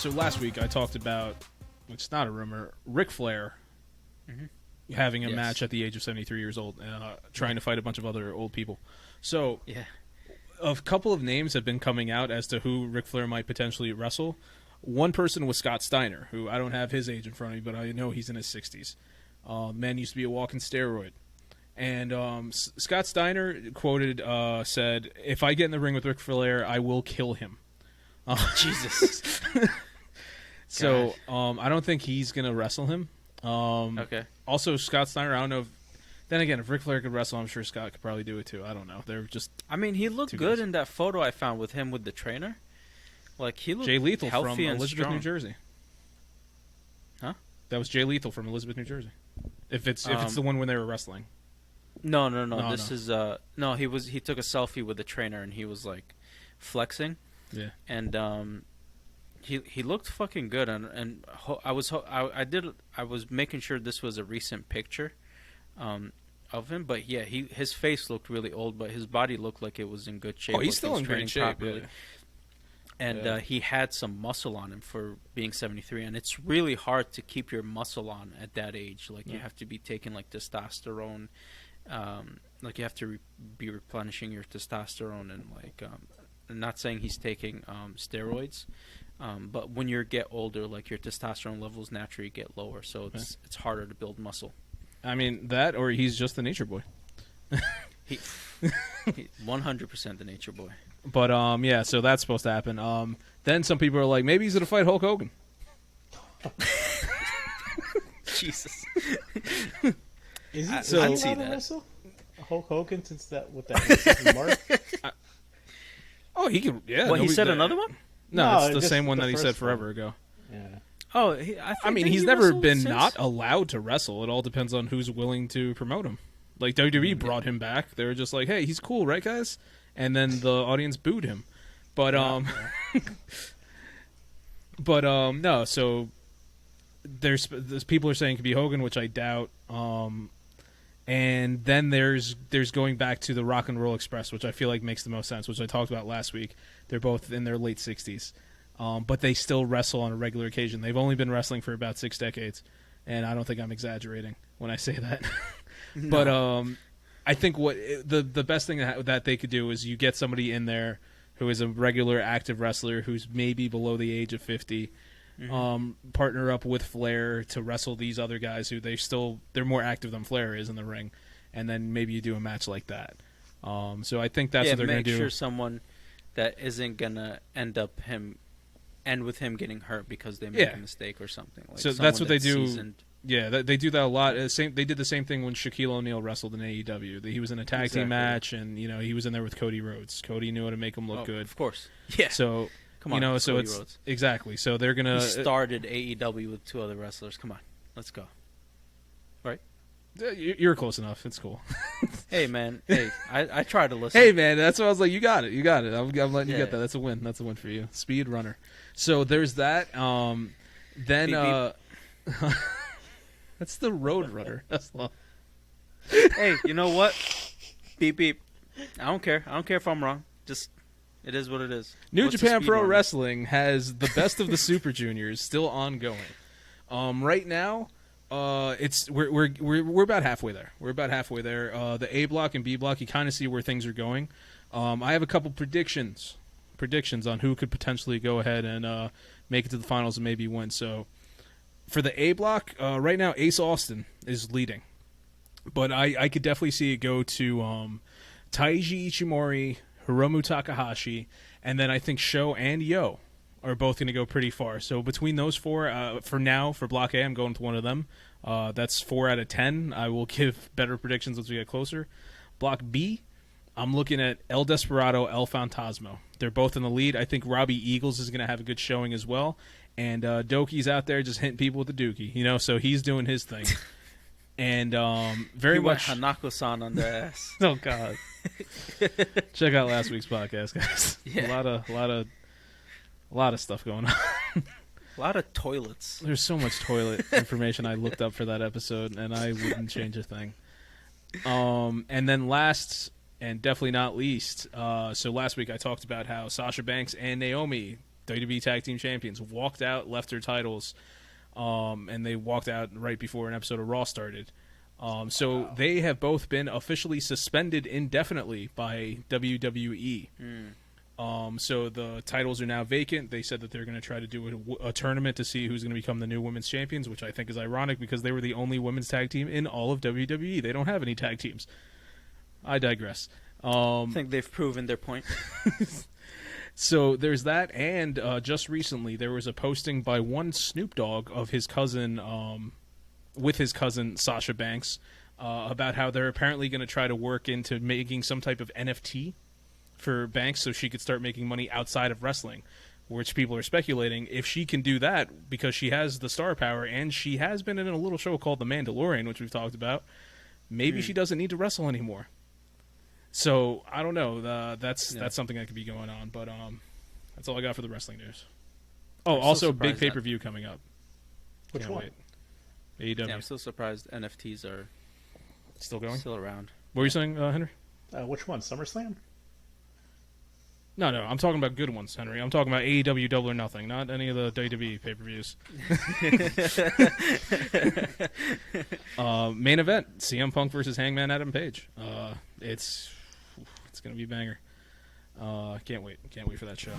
So last week I talked about, which is not a rumor, Ric Flair having a match at the age of 73 years old, trying to fight a bunch of other old people. So a couple of names have been coming out as to who Ric Flair might potentially wrestle. One person was Scott Steiner, who I don't have his age in front of me, but I know he's in his 60s. Man used to be a walking steroid. And Scott Steiner quoted, said, "If I get in the ring with Ric Flair, I will kill him." Jesus. So I don't think he's going to wrestle him. Okay. Also, Scott Steiner, I don't know if... Then again, if Ric Flair could wrestle, I'm sure Scott could probably do it too. I don't know. They're just... I mean, he looked good in that photo I found with him with the trainer. Like, he looked Jay Lethal healthy from and Elizabeth, strong. New Jersey. Huh? That was Jay Lethal from Elizabeth, New Jersey. If it's the one when they were wrestling. No. This is he took a selfie with the trainer and he was like flexing. Yeah. And he looked fucking good and I was making sure this was a recent picture of him, but yeah, his face looked really old, but his body looked like it was in good shape. Oh, he's still in great shape. Yeah. And he had some muscle on him for being 73, and it's really hard to keep your muscle on at that age. Like you have to be taking like testosterone, like you have to be replenishing your testosterone, and like I'm not saying he's taking steroids, but when you get older, like your testosterone levels naturally get lower, so it's harder to build muscle. I mean that, or he's just the nature boy. He 100% the nature boy. But yeah, so that's supposed to happen. Then some people are like, maybe he's gonna fight Hulk Hogan. Jesus. Is he? So, I'd see that. Wrestle? Hulk Hogan, since that with that mark. Oh, he can. Yeah. What, he said another one? No, it's the same one that he said forever ago. Yeah. Oh, I mean, he's never been not allowed to wrestle. It all depends on who's willing to promote him. Like WWE brought him back. They were just like, "Hey, he's cool, right, guys?" And then the audience booed him. But no. So there's people are saying it could be Hogan, which I doubt. And then there's going back to the Rock and Roll Express, which I feel like makes the most sense, which I talked about last week. They're both in their late 60s, but they still wrestle on a regular occasion. They've only been wrestling for about 6 decades, and I don't think I'm exaggerating when I say that. No. But I think what the best thing that they could do is you get somebody in there who is a regular active wrestler who's maybe below the age of 50. Partner up with Flair to wrestle these other guys who they're more active than Flair is in the ring, and then maybe you do a match like that. So I think that's what they're going to do. Make sure someone that isn't going to end with him getting hurt because they make a mistake or something. Like so that's what they do. Seasoned. Yeah, they do that a lot. They did the same thing when Shaquille O'Neal wrestled in AEW. He was in a tag team match, and he was in there with Cody Rhodes. Cody knew how to make him look good. Of course. Yeah. So. Come on, so it's Rhodes. Exactly. So they're gonna. He started AEW with 2 other wrestlers. Come on, let's go. Right? You're close enough. It's cool. Hey man, I try to listen. Hey man, that's what I was like. You got it. I'm letting you get that. That's a win. That's a win for you. Speed runner. So there's that. Then beep, beep. That's the Road Runner. That's long. Hey, you know what? Beep beep. I don't care if I'm wrong. Just. It is what it is. New Japan Pro Wrestling has the Best of the Super Juniors still ongoing. Right now, we're about halfway there. The A block and B block, you kind of see where things are going. I have a couple predictions on who could potentially go ahead and make it to the finals and maybe win. So for the A block, right now Ace Austin is leading, but I could definitely see it go to Taiji Ichimori, Hiromu Takahashi, and then I think Sho and Yo are both going to go pretty far. So between those 4, for now, for Block A, I'm going with one of them. That's 4 out of 10. I will give better predictions as we get closer. Block B, I'm looking at El Desperado, El Fantasma. They're both in the lead. I think Robbie Eagles is going to have a good showing as well. And Doki's out there just hitting people with the dookie, so he's doing his thing. And very much Hanako-san on the ass. Oh God! Check out last week's podcast, guys. Yeah. A lot of stuff going on. A lot of toilets. There's so much toilet information I looked up for that episode, and I wouldn't change a thing. And then last and definitely not least, so last week I talked about how Sasha Banks and Naomi WWE Tag Team Champions, walked out, left their titles, and they walked out right before an episode of Raw started. So they have both been officially suspended indefinitely by WWE. So the titles are now vacant. They said that they're going to try to do a tournament to see who's going to become the new women's champions, which I think is ironic because they were the only women's tag team in all of WWE. They don't have any tag teams. I digress. I think they've proven their point. So there's that, and just recently there was a posting by one Snoop Dogg of his cousin, with his cousin Sasha Banks, about how they're apparently going to try to work into making some type of NFT for Banks so she could start making money outside of wrestling, which people are speculating if she can do that because she has the star power and she has been in a little show called The Mandalorian, which we've talked about. Maybe she doesn't need to wrestle anymore. So I don't know. That's something that could be going on. But that's all I got for the wrestling news. Oh, I'm also so big surprised pay-per-view coming up. Which Can't one? wait. AEW. Yeah, I'm still surprised NFTs are Still going? still around. What were you saying, Henry? Which one? SummerSlam? No, I'm talking about good ones, Henry. I'm talking about AEW Double or Nothing, not any of the WWE pay-per-views. Main event: CM Punk versus Hangman Adam Page. It's gonna be a banger. Can't wait for that show.